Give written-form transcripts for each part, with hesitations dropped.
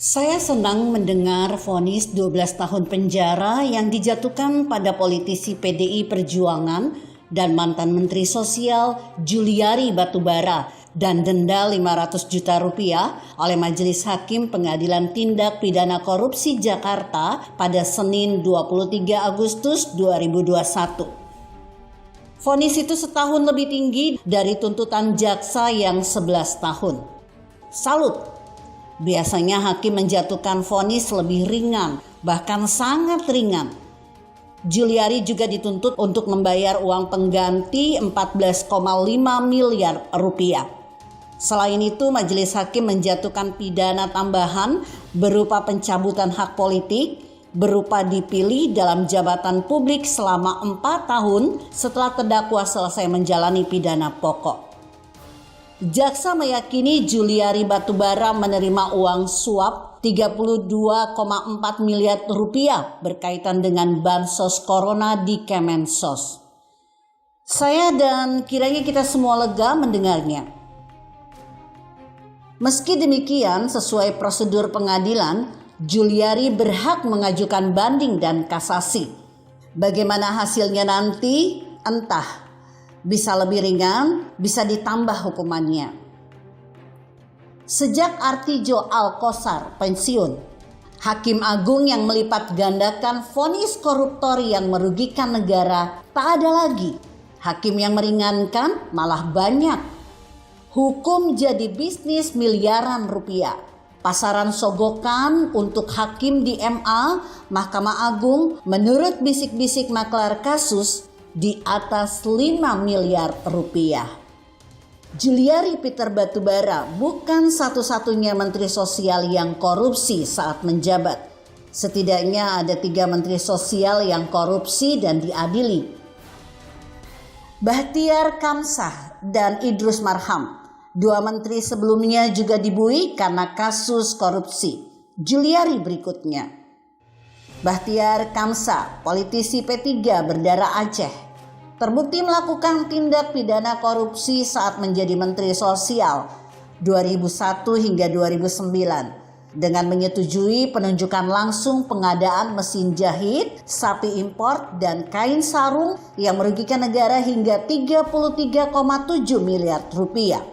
Saya senang mendengar vonis 12 tahun penjara yang dijatuhkan pada politisi PDI Perjuangan dan mantan Menteri Sosial Juliari Batubara dan denda 500 juta rupiah oleh Majelis Hakim Pengadilan Tindak Pidana Korupsi Jakarta pada Senin 23 Agustus 2021. Vonis itu setahun lebih tinggi dari tuntutan jaksa yang 11 tahun. Salut! Biasanya hakim menjatuhkan vonis lebih ringan, bahkan sangat ringan. Juliari juga dituntut untuk membayar uang pengganti 14,5 miliar rupiah. Selain itu, majelis hakim menjatuhkan pidana tambahan berupa pencabutan hak politik, berupa dipilih dalam jabatan publik selama 4 tahun setelah terdakwa selesai menjalani pidana pokok. Jaksa meyakini Juliari Batubara menerima uang suap 32,4 miliar rupiah berkaitan dengan bansos corona di Kemensos. Saya dan kiranya kita semua lega mendengarnya. Meski demikian, sesuai prosedur pengadilan, Juliari berhak mengajukan banding dan kasasi. Bagaimana hasilnya nanti, entah. Bisa lebih ringan, bisa ditambah hukumannya. Sejak Artijo Alkosar pensiun, Hakim Agung yang melipat gandakan vonis koruptor yang merugikan negara tak ada lagi. Hakim yang meringankan malah banyak. Hukum jadi bisnis miliaran rupiah. Pasaran sogokan untuk hakim di MA, Mahkamah Agung, menurut bisik-bisik maklar kasus, di atas 5 miliar rupiah. Juliari Peter Batubara bukan satu-satunya menteri sosial yang korupsi saat menjabat. Setidaknya ada 3 menteri sosial yang korupsi dan diadili. Bahtiar Kamsah dan Idrus Marham, 2 menteri sebelumnya juga dibui karena kasus korupsi. Juliari berikutnya. Bahtiar Kamsah, politisi P3 berdarah Aceh, terbukti melakukan tindak pidana korupsi saat menjadi Menteri Sosial 2001 hingga 2009 dengan menyetujui penunjukan langsung pengadaan mesin jahit, sapi impor, dan kain sarung yang merugikan negara hingga 33,7 miliar rupiah.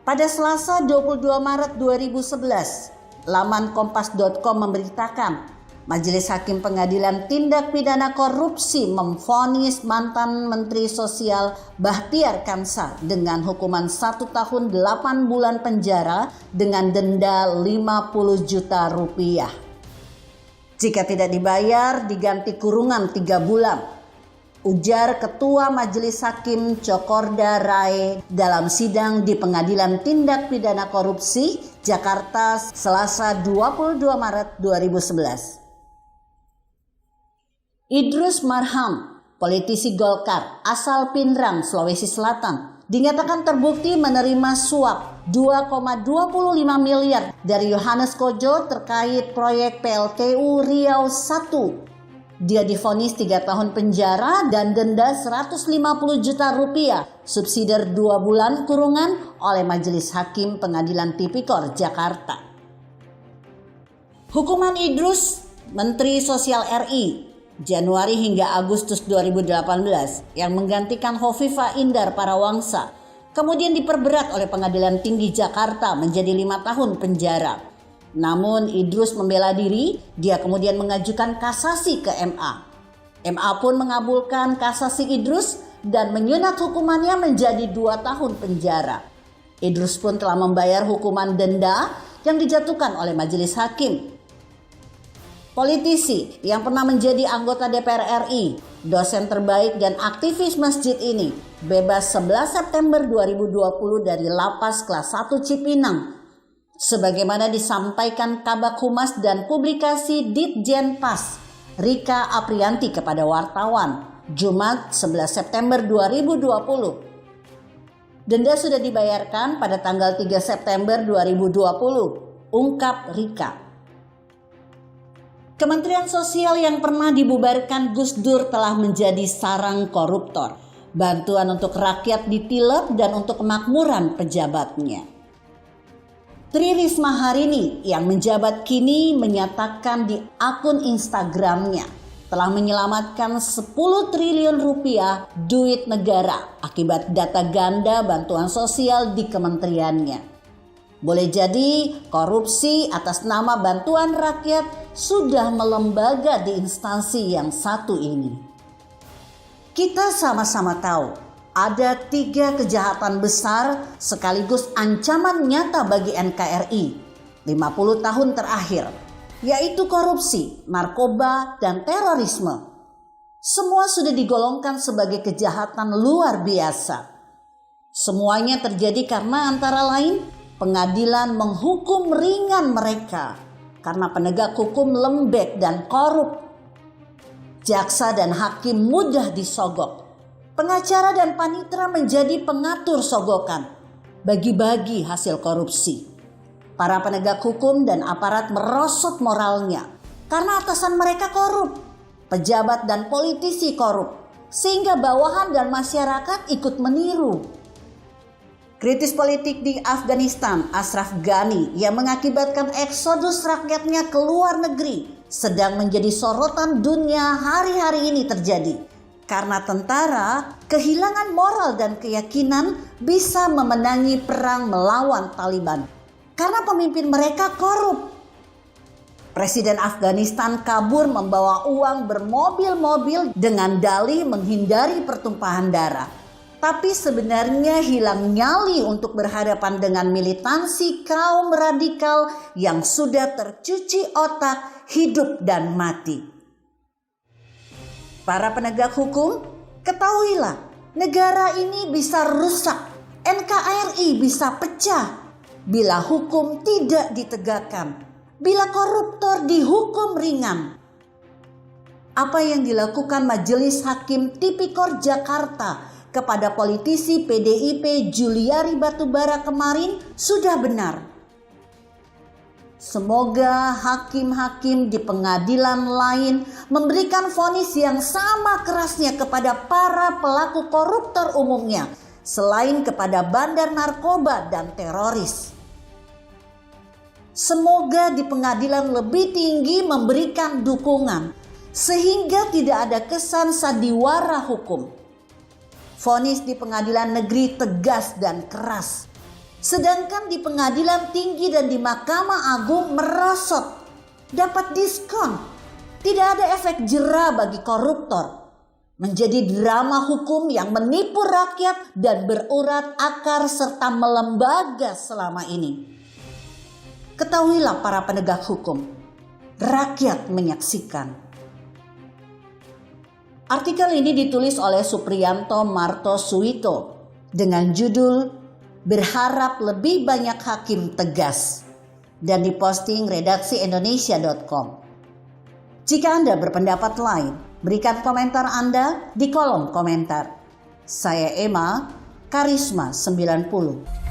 Pada Selasa 22 Maret 2011, laman kompas.com memberitakan Majelis Hakim Pengadilan Tindak Pidana Korupsi memvonis mantan Menteri Sosial Bahtiar Kamsah dengan hukuman 1 tahun 8 bulan penjara dengan denda 50 juta rupiah. Jika tidak dibayar, diganti kurungan 3 bulan. Ujar Ketua Majelis Hakim Cokorda Rae dalam sidang di Pengadilan Tindak Pidana Korupsi Jakarta Selasa 22 Maret 2011. Idrus Marham, politisi Golkar asal Pindrang, Sulawesi Selatan, dinyatakan terbukti menerima suap 2,25 miliar dari Yohanes Kojo terkait proyek PLTU Riau 1. Dia divonis 3 tahun penjara dan denda 150 juta rupiah, subsidi 2 bulan kurungan oleh Majelis Hakim Pengadilan Tipikor Jakarta. Hukuman Idrus, Menteri Sosial RI, Januari hingga Agustus 2018 yang menggantikan Hovifah Indar Parawangsa kemudian diperberat oleh Pengadilan Tinggi Jakarta menjadi 5 tahun penjara. Namun Idrus membela diri, dia kemudian mengajukan kasasi ke MA. MA pun mengabulkan kasasi Idrus dan menyunat hukumannya menjadi 2 tahun penjara. Idrus pun telah membayar hukuman denda yang dijatuhkan oleh Majelis Hakim. Politisi yang pernah menjadi anggota DPR RI, dosen terbaik dan aktivis masjid ini bebas 11 September 2020 dari Lapas Kelas 1 Cipinang. Sebagaimana disampaikan Kabak Humas dan Publikasi Ditjenpas Rika Aprianti kepada wartawan Jumat 11 September 2020. Denda sudah dibayarkan pada tanggal 3 September 2020, ungkap Rika. Kementerian Sosial yang pernah dibubarkan Gus Dur telah menjadi sarang koruptor. Bantuan untuk rakyat ditilep dan untuk kemakmuran pejabatnya. Tri Risma hari ini yang menjabat kini menyatakan di akun Instagramnya telah menyelamatkan 10 triliun rupiah duit negara akibat data ganda bantuan sosial di kementeriannya. Boleh jadi korupsi atas nama bantuan rakyat sudah melembaga di instansi yang satu ini. Kita sama-sama tahu ada 3 kejahatan besar sekaligus ancaman nyata bagi NKRI 50 tahun terakhir, yaitu korupsi, narkoba, dan terorisme. Semua sudah digolongkan sebagai kejahatan luar biasa. Semuanya terjadi karena antara lain pengadilan menghukum ringan mereka karena penegak hukum lembek dan korup. Jaksa dan hakim mudah disogok. Pengacara dan panitera menjadi pengatur sogokan, bagi-bagi hasil korupsi. Para penegak hukum dan aparat merosot moralnya karena atasan mereka korup, pejabat dan politisi korup, sehingga bawahan dan masyarakat ikut meniru. Kritis politik di Afghanistan, Ashraf Ghani yang mengakibatkan eksodus rakyatnya ke luar negeri sedang menjadi sorotan dunia hari-hari ini terjadi. Karena tentara kehilangan moral dan keyakinan bisa memenangi perang melawan Taliban. Karena pemimpin mereka korup. Presiden Afghanistan kabur membawa uang bermobil-mobil dengan dalih menghindari pertumpahan darah. Tapi sebenarnya hilang nyali untuk berhadapan dengan militansi kaum radikal yang sudah tercuci otak, hidup dan mati. Para penegak hukum, ketahuilah, negara ini bisa rusak, NKRI bisa pecah bila hukum tidak ditegakkan, bila koruptor dihukum ringan. Apa yang dilakukan Majelis Hakim Tipikor Jakarta kepada politisi PDIP Juliari Batubara kemarin sudah benar. Semoga hakim-hakim di pengadilan lain memberikan vonis yang sama kerasnya kepada para pelaku koruptor umumnya, selain kepada bandar narkoba dan teroris. Semoga di pengadilan lebih tinggi memberikan dukungan, sehingga tidak ada kesan sandiwara hukum. Vonis di pengadilan negeri tegas dan keras. Sedangkan di pengadilan tinggi dan di Mahkamah Agung merosot, dapat diskon, tidak ada efek jera bagi koruptor. Menjadi drama hukum yang menipu rakyat dan berurat akar serta melembaga selama ini. Ketahuilah para penegak hukum, rakyat menyaksikan. Artikel ini ditulis oleh Supriyanto Martosuwito dengan judul Berharap lebih banyak hakim tegas dan diposting redaksi Indonesia.com. Jika Anda berpendapat lain, berikan komentar Anda di kolom komentar. Saya Emma, Karisma 90.